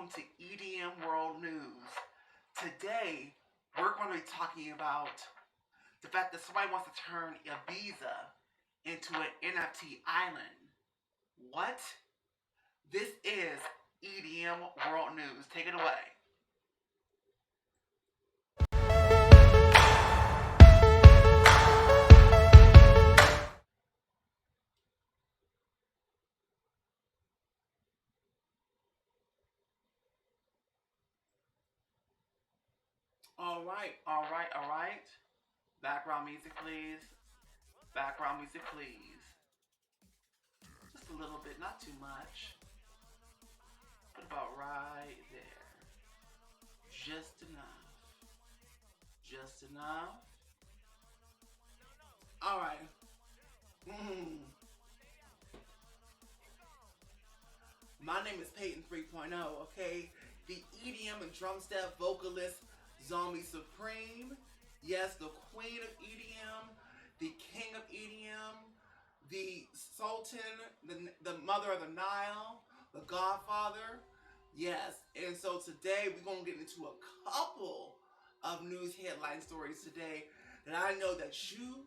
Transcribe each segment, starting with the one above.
welcome to EDM World News. Today, we're going to be talking about the fact that somebody wants to turn Ibiza into an NFT island. What? This is EDM World News. Take it away. All right. Background music, please. Background music, please. Just a little bit, not too much. What about right there? Just enough. Just enough. All right. My name is Peyton 3.0, okay? The EDM and drum step vocalist Zombie Supreme. Yes, the queen of EDM, the king of EDM, the Sultan, the mother of the Nile, the Godfather. Yes, and so today we're going to get into a couple of news headline stories today that I know that you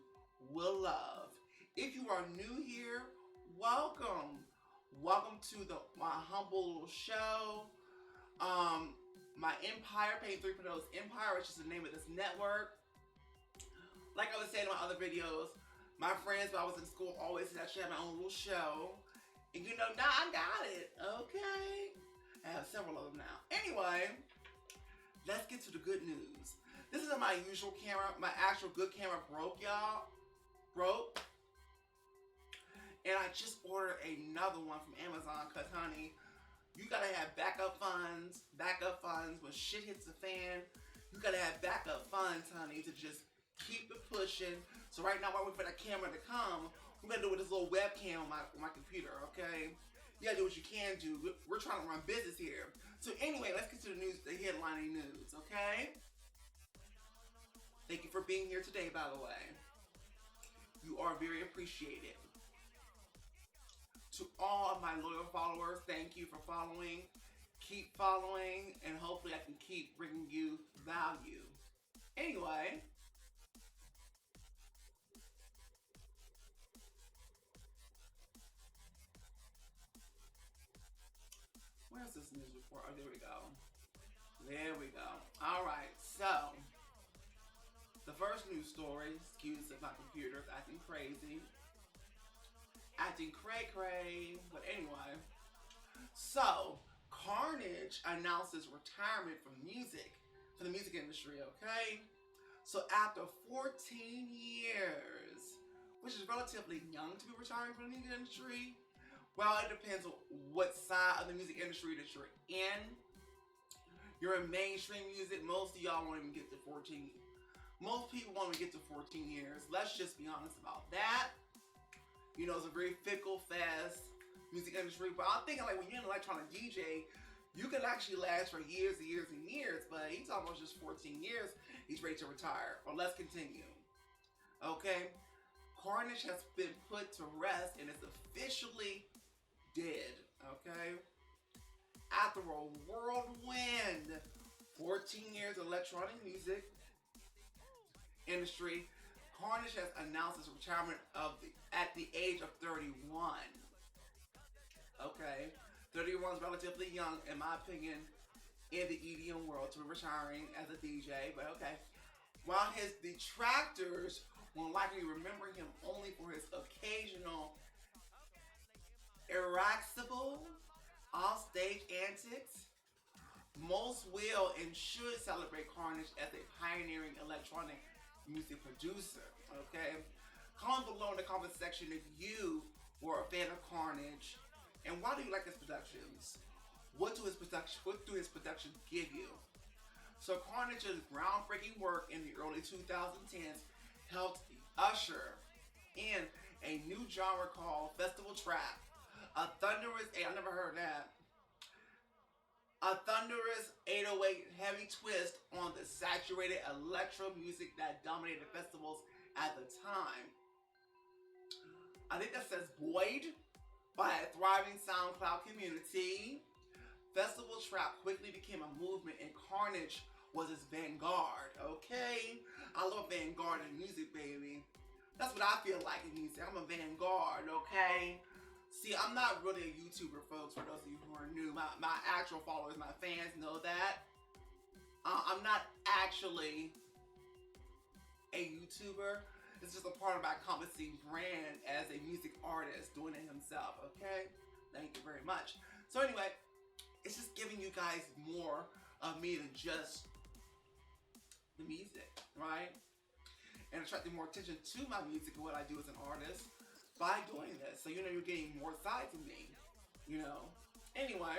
will love. If you are new here, welcome. Welcome to my humble little show. My Empire, Payne 3.0's Empire, which is the name of this network. Like I was saying in my other videos, my friends when I was in school always said I should have my own little show. And you know, now I got it, okay? I have several of them now. Anyway, let's get to the good news. This isn't my usual camera. My actual good camera broke, y'all. Broke. And I just ordered another one from Amazon because, honey, you gotta have backup funds. Backup funds when shit hits the fan. You gotta have backup funds, honey, to just keep it pushing. So right now, while we're waiting for that camera to come, we're gonna do it with this little webcam on my computer, okay? You gotta do what you can do. We're trying to run business here. So anyway, let's get to the news, the headlining news, okay? Thank you for being here today, by the way. You are very appreciated. To all of my loyal followers, thank you for following. Keep following, and hopefully I can keep bringing you value. Anyway, where's this news report? Oh, there we go. There we go. All right, so the first news story, excuse if my computer's acting crazy. Acting cray-cray, but anyway. So, Carnage announces retirement from the music industry, okay? So after 14 years, which is relatively young to be retiring from the music industry, well, it depends on what side of the music industry that you're in. You're in mainstream music, most of y'all won't even get to 14. Most people won't even get to 14 years. Let's just be honest about that. You know, it's a very fickle, fast music industry. But I'm thinking, like, when you're an electronic DJ, you can actually last for years and years and years. But he's almost just 14 years. He's ready to retire. But let's continue. Okay? Carnage has been put to rest and is officially dead. Okay? After a whirlwind 14 years of electronic music industry, Carnage has announced his retirement at the age of 31. Okay, 31 is relatively young, in my opinion, in the EDM world to be retiring as a DJ. But okay, while his detractors will likely remember him only for his occasional irascible off-stage antics, most will and should celebrate Carnage as a pioneering electronic music producer, okay? Comment below in the comment section if you were a fan of Carnage, and why do you like his productions? What do his productions give you? So Carnage's groundbreaking work in the early 2010s helped usher in a new genre called festival trap. A thunderous, I never heard that. A thunderous 808 heavy twist on the saturated electro music that dominated festivals at the time. I think that says buoyed by a thriving SoundCloud community. Festival trap quickly became a movement, and Carnage was its vanguard. Okay, I love vanguard in music, baby. That's what I feel like in music. I'm a vanguard. Okay. See, I'm not really a YouTuber, folks. For those of you who are new, my actual followers, my fans know that. I'm not actually a YouTuber. It's just a part of my Competency brand as a music artist doing it himself, okay? Thank you very much. So anyway, it's just giving you guys more of me than just the music, right? And attracting more attention to my music and what I do as an artist by doing this. So, you're getting more sides of me, Anyway.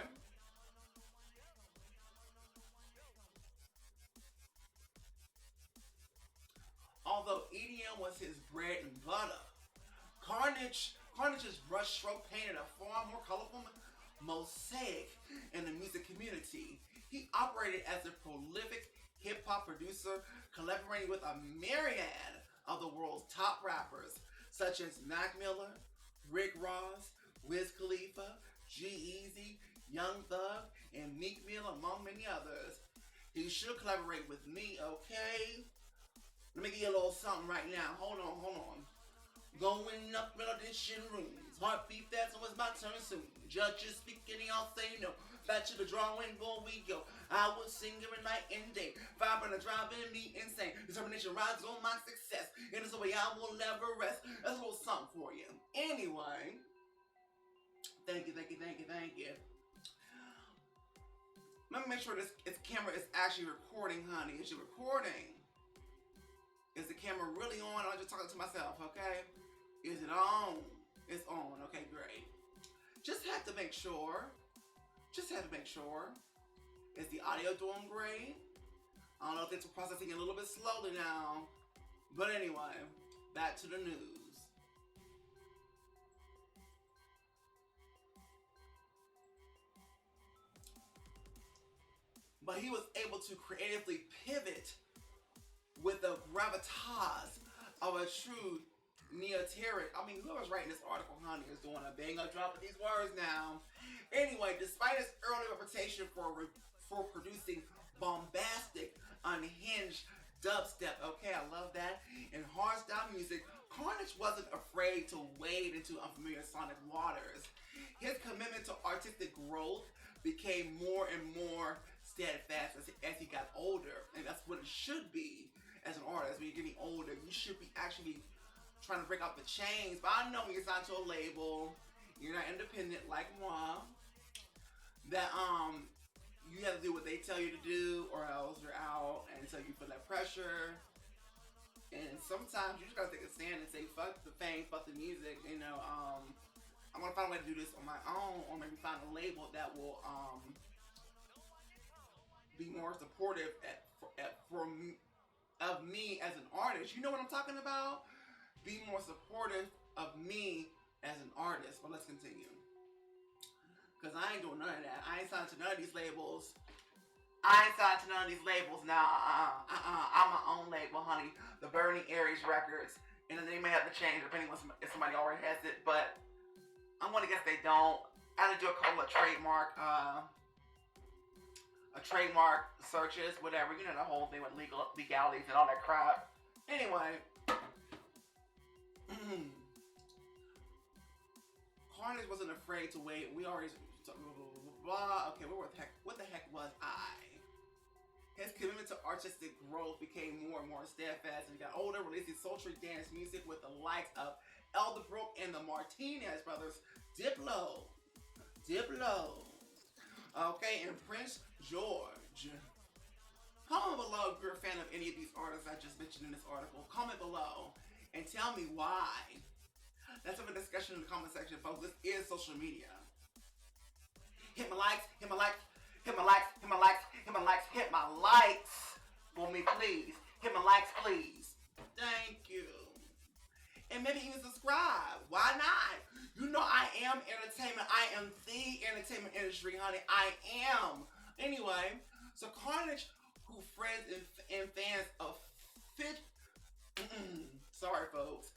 Although EDM was his bread and butter, Carnage's brushstroke painted a far more colorful mosaic in the music community. He operated as a prolific hip-hop producer, collaborating with a myriad of the world's top rappers, such as Mac Miller, Rick Ross, Wiz Khalifa, G-Eazy, Young Thug, and Meek Mill, among many others. He should collaborate with me, okay? Let me give you a little something right now. Hold on. Going up in audition rooms. Heartbeat fast, so it's my turn soon. Judges speaking, y'all say no. Back to the drawing board we go. I was singing night and day. Vibrant and driving me insane. Determination rides on my success. And it's the way I will never rest. That's a little something for you. Anyway. Thank you. Let me make sure this camera is actually recording, honey. Is it recording? Is the camera really on? I'm just talking to myself, okay? Is it on? It's on. Okay, great. Just had to make sure. Is the audio doing great? I don't know if it's processing a little bit slowly now. But anyway, back to the news. But he was able to creatively pivot with the gravitas of a true neoteric. I mean, whoever's writing this article, honey, is doing a bang up drop with these words now. Anyway, despite his early reputation for producing bombastic, unhinged dubstep, okay, I love that, and hardstyle music, Carnage wasn't afraid to wade into unfamiliar sonic waters. His commitment to artistic growth became more and more steadfast as he got older, and that's what it should be as an artist. When you're getting older, you should be actually trying to break out the chains. But I know when you're signed to a label, you're not independent like moi, that you have to do what they tell you to do, or else you're out, and until you feel that pressure. And sometimes you just gotta take a stand and say, fuck the fame, fuck the music, I'm gonna find a way to do this on my own, or maybe find a label that will be more supportive of me as an artist. You know what I'm talking about? Be more supportive of me as an artist. But let's continue. Because I ain't doing none of that. I ain't signed to none of these labels. Now. I'm my own label, honey. The Burning Aries Records. And then they may have to change depending on if somebody already has it. But I'm going to guess they don't. I had to do a couple of trademark searches, whatever. You know, the whole thing with legalities and all that crap. Anyway. Carnage wasn't afraid to wait. We already blah, blah, blah. Okay, what the heck was I? His commitment to artistic growth became more and more steadfast as he got older, releasing sultry dance music with the likes of Elderbrook and the Martinez brothers, Diplo. Okay, and Prince George. Comment below if you're a fan of any of these artists I just mentioned in this article. Comment below and tell me why. Let's have a discussion in the comment section, folks. This is social media. Hit my likes for me, please. Hit my likes, please. Thank you. And maybe even subscribe. Why not? You know I am entertainment. I am the entertainment industry, honey. I am. Anyway, so Carnage, who friends and fans of sorry folks,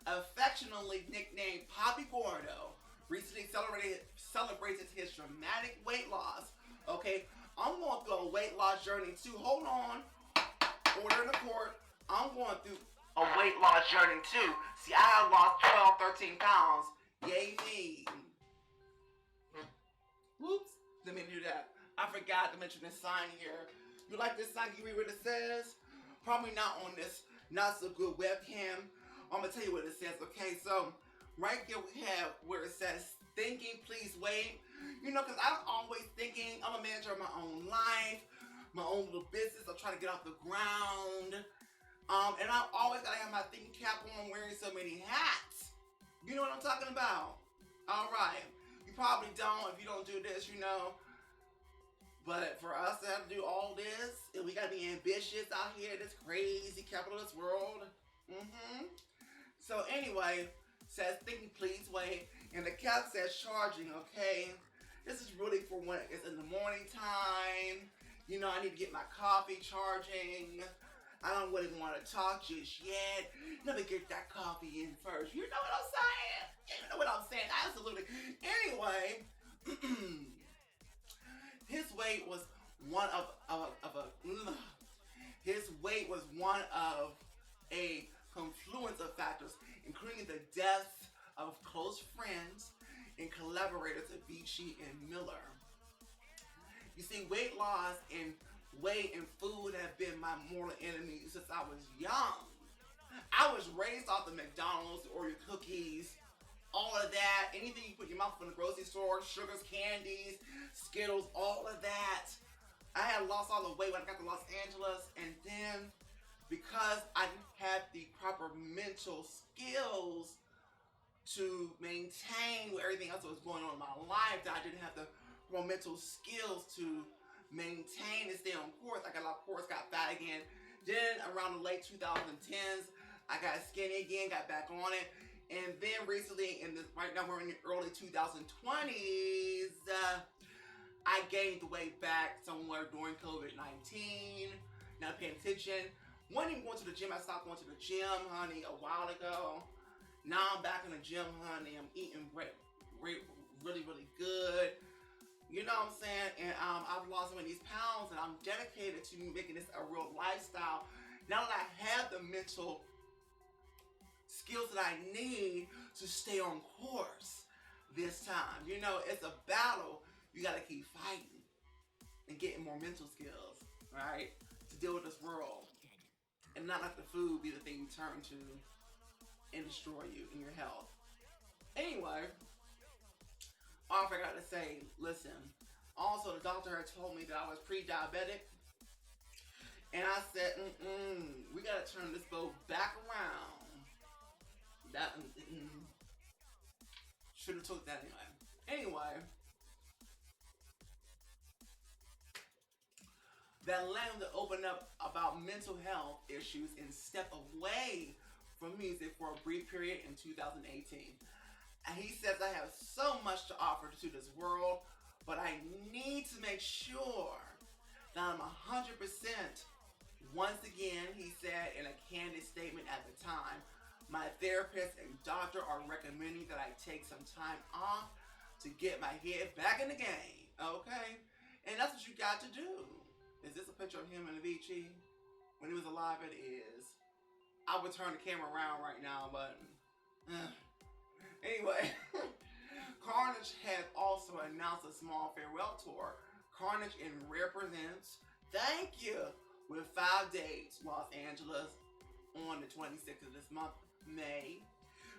affectionately nicknamed Poppy Gordo, recently celebrated his dramatic weight loss Okay, I'm going through a weight loss journey too. Hold on. Order in the court. I'm going through a weight loss journey too. See, I have lost 12, 13 pounds. Yay me. Whoops. Let me do that. I forgot to mention this sign here. You like this sign? You read what it says? Probably not on this not so good webcam. I'm going to tell you what it says, okay? So, right here we have where it says, thinking, please wait. You know, because I'm always thinking, I'm a manager of my own life, my own little business. I'm trying to get off the ground. And I always got to have my thinking cap on, wearing so many hats. You know what I'm talking about? All right. You probably don't if you don't do this, you know. But for us to have to do all this, and we got to be ambitious out here in this crazy capitalist world. So anyway, says thinking please wait. And the cap says charging, okay? This is really for when it's in the morning time. You know, I need to get my coffee charging. I don't really want to talk just yet. Let me get that coffee in first. You know what I'm saying? You know what I'm saying? Absolutely. Anyway, his weight was one of his weight was one of a confluence of factors, including the deaths of close friends and collaborators Avicii and Miller. You see, weight loss and weight and food have been my mortal enemies since I was young. I was raised off the McDonald's, Oreo cookies, all of that. Anything you put in your mouth from the grocery store, sugars, candies, Skittles, all of that. I had lost all the weight when I got to Los Angeles, and then because I didn't have the proper mental skills to maintain with everything else that was going on in my life, that I didn't have the mental skills to maintain and stay on course. I got off course, got fat again. Then around the late 2010s, I got skinny again, got back on it. And then recently, right now we're in the early 2020s, I gained the weight back somewhere during COVID-19. Not paying attention. Wasn't even going to the gym. I stopped going to the gym, honey, a while ago. Now I'm back in the gym, honey. I'm eating great, really, really good. You know what I'm saying? And I've lost some of these pounds, and I'm dedicated to making this a real lifestyle. Now that I have the mental skills that I need to stay on course this time. You know, it's a battle. You got to keep fighting and getting more mental skills, right? To deal with this world. And not let the food be the thing you turn to and destroy you in your health. Anyway, all I forgot to say, listen, also the doctor had told me that I was pre-diabetic. And I said, we got to turn this boat back around. That, should have took that anyway. Anyway, that allowed him to open up about mental health issues and step away from music for a brief period in 2018. And he says, I have so much to offer to this world, but I need to make sure that I'm 100%. Once again, he said in a candid statement at the time, my therapist and doctor are recommending that I take some time off to get my head back in the game, okay? And that's what you got to do. Is this a picture of him and Avicii? When he was alive, it is. I would turn the camera around right now, but... Anyway, Carnage had also announced a small farewell tour. Carnage in represents, thank you, with 5 dates. Los Angeles on the 26th of this month, May.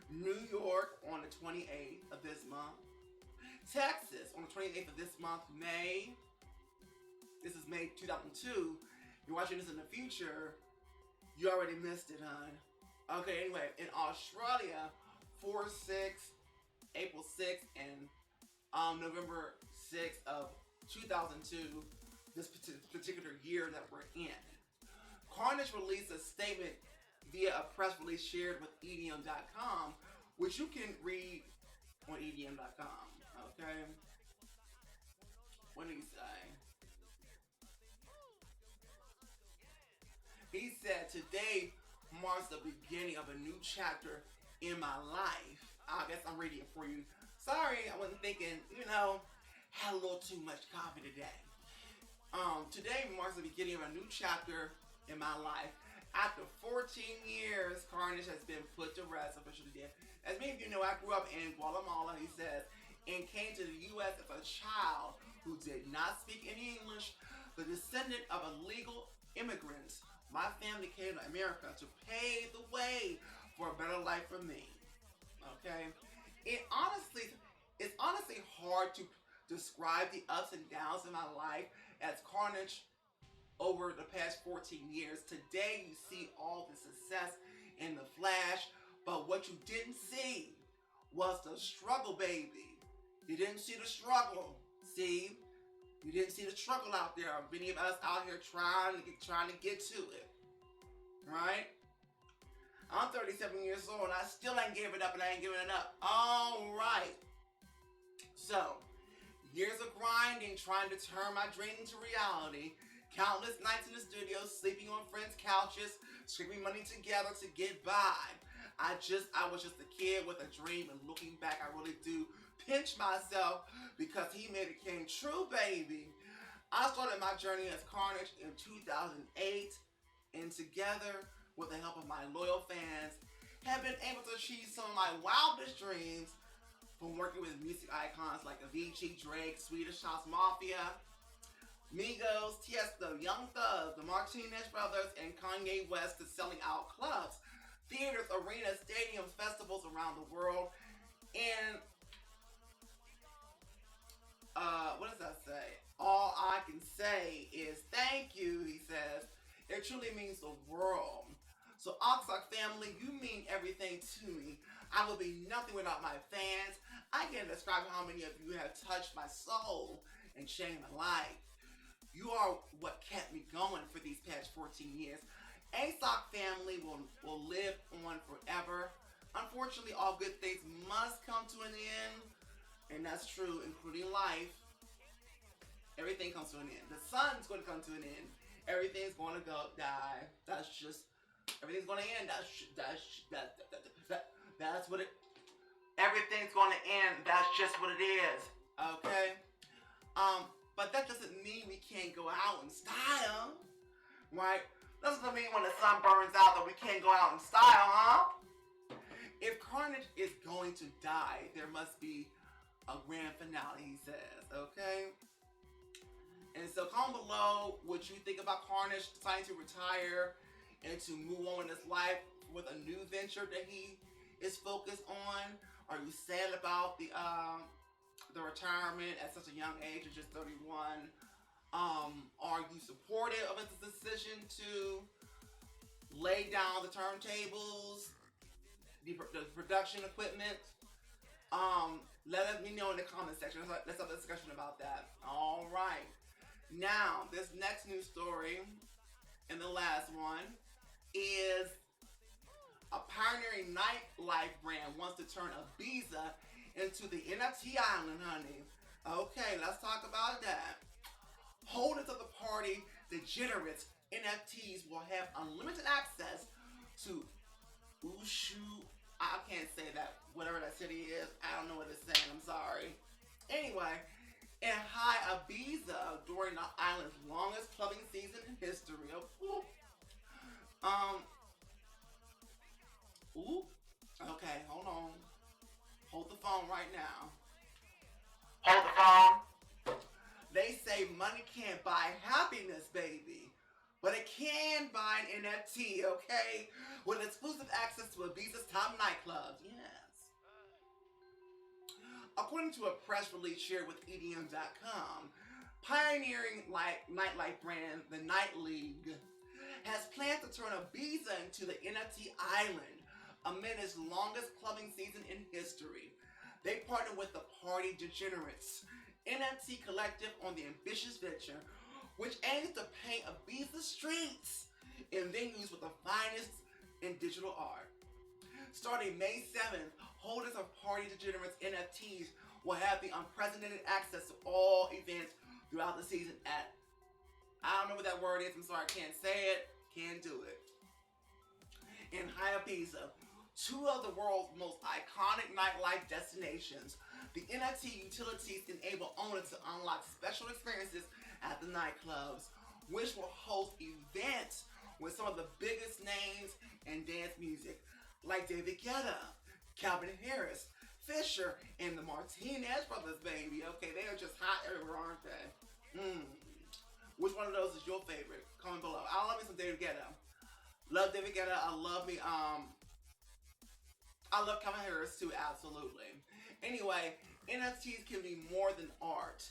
New York on the 28th of this month. Texas on the 28th of this month, May. This is May 2002. You're watching this in the future. You already missed it, hon. Okay, anyway, in Australia, 4, 6, April 6th, and November 6th of 2002, this particular year that we're in. Carnage released a statement via a press release shared with EDM.com, which you can read on EDM.com, okay? What did he say? He said, today marks the beginning of a new chapter in my life. I guess I'm reading it for you. Sorry, I wasn't thinking, had a little too much coffee today. Today marks the beginning of a new chapter in my life. After 14 years, Carnage has been put to rest, officially dead. As many of you know, I grew up in Guatemala, he says, and came to the U.S. as a child who did not speak any English, the descendant of illegal immigrants. My family came to America to pave the way for a better life for me. Okay? It's honestly hard to describe the ups and downs in my life as Carnage over the past 14 years. Today, you see all the success in the flash, but what you didn't see was the struggle, baby. You didn't see the struggle. See? You didn't see the struggle out there. Many of us out here trying to get to it. Right? I'm 37 years old and I still ain't giving it up and I ain't giving it up. All right. So, years of grinding, trying to turn my dream into reality. Countless nights in the studio, sleeping on friends' couches, scraping money together to get by. I was just a kid with a dream, and looking back, I really do pinch myself because he made it came true, baby. I started my journey as Carnage in 2008, and together, with the help of my loyal fans, have been able to achieve some of my wildest dreams, from working with music icons like Avicii, Drake, Swedish House Mafia, Migos, Tiesto, Young Thug, the Martinez Brothers, and Kanye West, to selling out clubs, theaters, arenas, stadiums, festivals around the world. And what does that say? All I can say is thank you, he says. It truly means the world. So Oxlock family, you mean everything to me. I would be nothing without my fans. I can't describe how many of you have touched my soul and changed my life. You are what kept me going for these past 14 years. ASOC family will live on forever. Unfortunately, all good things must come to an end. And that's true, including life. Everything comes to an end. The sun's going to come to an end. Everything's going to go die. That's just, everything's going to end. That's what it, everything's going to end. That's just what it is. Okay? But that doesn't mean we can't go out in style. Right? That doesn't mean when the sun burns out that we can't go out in style, huh? If Carnage is going to die, there must be a grand finale, he says. Okay? And so comment below what you think about Carnage deciding to retire and to move on in his life with a new venture that he is focused on. Are you sad about the retirement at such a young age of just 31? Are you supportive of his decision to lay down the turntables, the production equipment? Let me know in the comment section. Let's have a discussion about that. All right. Now, this next news story, and the last one, is a pioneering nightlife brand wants to turn Ibiza into the NFT island, honey. Okay, let's talk about that. Holders of the party Degenerates NFTs will have unlimited access to Ushu. I can't say that, whatever that city is. I don't know what it's saying. I'm sorry. Anyway, in High Ibiza during the island's longest clubbing season in history. Okay, hold on. Hold the phone right now. Hold the phone. They say money can't buy happiness, baby. But it can buy an NFT, okay? With exclusive access to Ibiza's top nightclubs. Yes. According to a press release shared with EDM.com, pioneering nightlife brand The Night League has plans to turn Ibiza into the NFT island amid its longest clubbing season in history. They partnered with the Party Degenerates NFT collective on the ambitious venture, which aims to paint Ibiza streets in venues with the finest in digital art. Starting May 7th, holders of Party Degenerates NFTs will have the unprecedented access to all events throughout the season at, I don't know what that word is, I'm sorry, I can't say it, can't do it. In High Ibiza, two of the world's most iconic nightlife destinations. The NFT utilities enable owners to unlock special experiences at the nightclubs, which will host events with some of the biggest names in dance music, like David Guetta, Calvin Harris, Fisher, and the Martinez brothers, baby. Okay, they are just hot everywhere, aren't they? Which one of those is your favorite? Comment below. I love me some David Guetta. Love David Guetta. I love Calvin Harris too, absolutely. Anyway, NFTs can be more than art,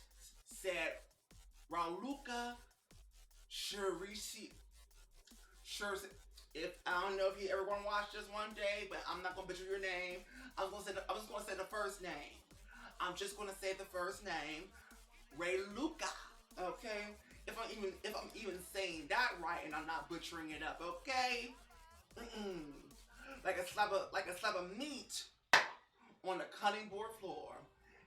said Raluca Shirishi. If I don't know if you ever gonna watch this one day, but I'm not gonna butcher your name. I'm just gonna say the first name. I'm just gonna say the first name, Ray Luca. Okay, if I'm even saying that right and I'm not butchering it up. Okay, like a slab of meat on the cutting board floor.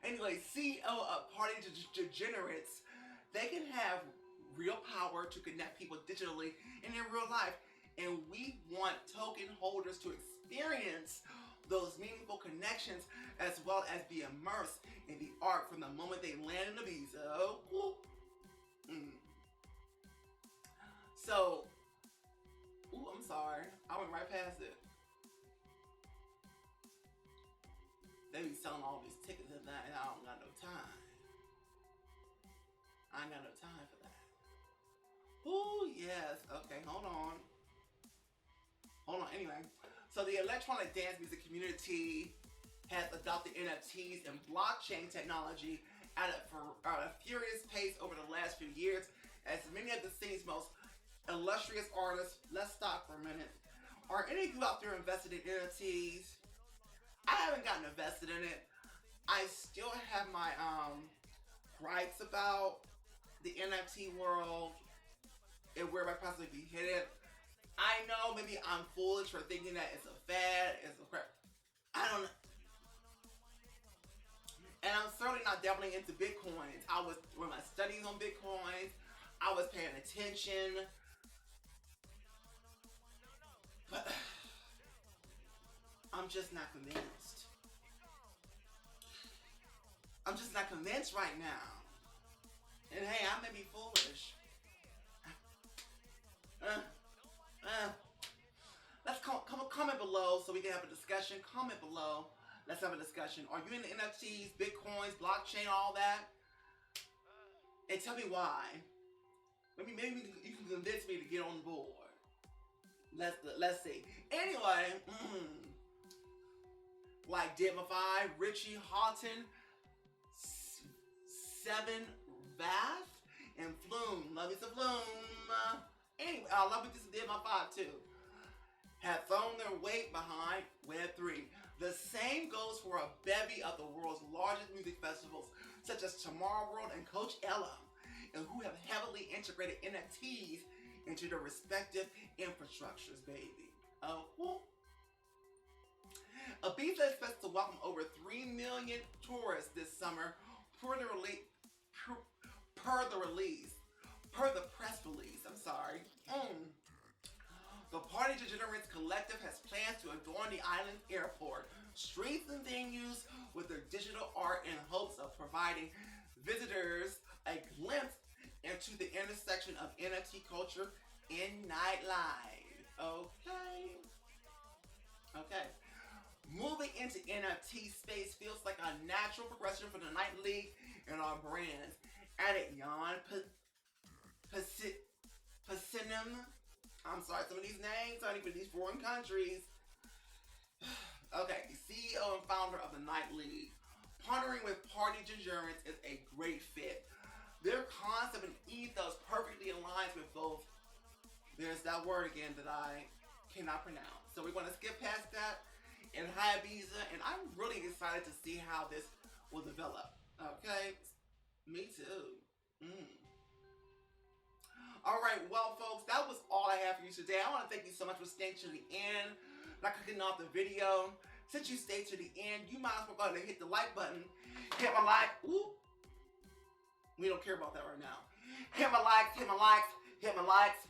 Anyway, CEO of Party Degenerates, they can have real power to connect people digitally in their real life. And we want token holders to experience those meaningful connections as well as be immersed in the art from the moment they land in Ibiza. So, I'm sorry. I went right past it. They be selling all these tickets and that, and I don't got no time. I ain't got no time for that. Oh, yes. Okay, hold on. Anyway. So the electronic dance music community has adopted NFTs and blockchain technology at a furious pace over the last few years, as many of the scene's most illustrious artists, let's stop for a minute. Are any of you out there invested in NFTs? I haven't gotten invested in it. I still have my gripes about the NFT world and where I possibly be headed. I know maybe I'm foolish for thinking that it's a fad, it's a crap. I don't know. And I'm certainly not dabbling into Bitcoins. I was, when my studies on Bitcoins, I was paying attention. But I'm just not convinced. I'm just not convinced right now. And hey, I may be foolish. Let's comment below so we can have a discussion. Comment below. Let's have a discussion. Are you into NFTs, Bitcoins, blockchain, all that? And tell me why. Maybe you can convince me to get on board. Let's see. Anyway, like Demify, Richie Houghton, Seven Bath, and Flume. Love you some Flume. Anyway, I love it. This is Demify too. Have thrown their weight behind Web3. The same goes for a bevy of the world's largest music festivals, such as Tomorrowland and Coachella, and who have heavily integrated NFTs into their respective infrastructures, baby. Oh, Ibiza expects to welcome over 3 million tourists this summer, per the press release. I'm sorry. The Party Degenerates Collective has plans to adorn the island airport, streets, and venues with their digital art in hopes of providing visitors a glimpse into the intersection of NFT culture and nightlife. Okay. Moving into NFT space feels like a natural progression for the Night League and our brands. Added Jan Pasinum. I'm sorry, some of these names aren't even these foreign countries. Okay, the CEO and founder of the Night League. Partnering with Party Degenerates is a great fit. Their concept and ethos perfectly aligns with both. There's that word again that I cannot pronounce. So we're going to skip past that and hi Ibiza, and I'm really excited to see how this will develop. Okay? Me too. Alright, well folks, that was all I have for you today. I want to thank you so much for staying to the end, not clicking off the video. Since you stayed to the end, you might as well go ahead and hit the like button. Hit my like. Ooh. We don't care about that right now. Hit my likes, hit my likes, hit my likes.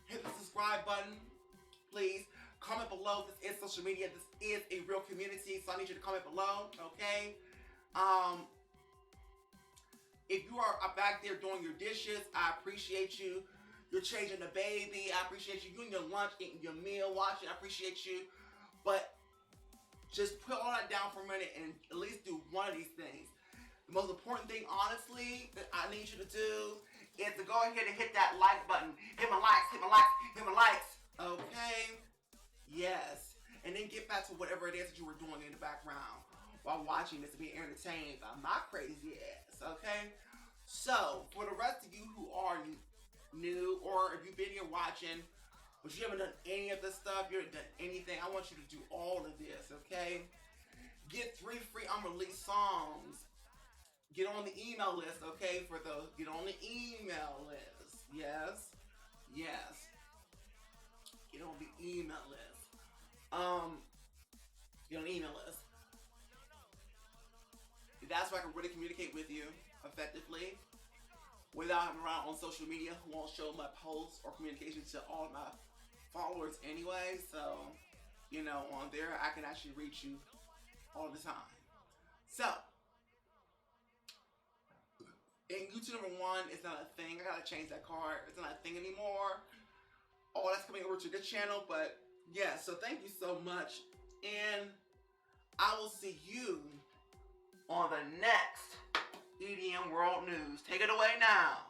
Hit the subscribe button, please. Comment below. This is social media. This is a real community, so I need you to comment below, okay? If you are back there doing your dishes, I appreciate you. You're changing the baby, I appreciate you. You eating your lunch, eating your meal, watching, I appreciate you. But just put all that down for a minute and at least do one of these things. The most important thing, honestly, that I need you to do is to go ahead and hit that like button. Hit my likes, hit my likes, hit my likes. Okay? Yes. And then get back to whatever it is that you were doing in the background while watching this and being entertained by my crazy ass. Okay? So, for the rest of you who are new, or if you've been here watching, but you haven't done any of this stuff, you haven't done anything, I want you to do all of this, okay? Get 3 free unreleased songs. Get on the email list, okay? Get on the email list. Yes. Yes. Get on the email list. Get on the email list. That's where I can really communicate with you effectively without having around on social media who won't show my posts or communications to all of my followers anyway. So, you know, on there I can actually reach you all the time. So, and YouTube number 1 is not a thing. I gotta change that card. It's not a thing anymore. Oh, that's coming over to the channel. But yeah, so thank you so much. And I will see you on the next EDM World News. Take it away now.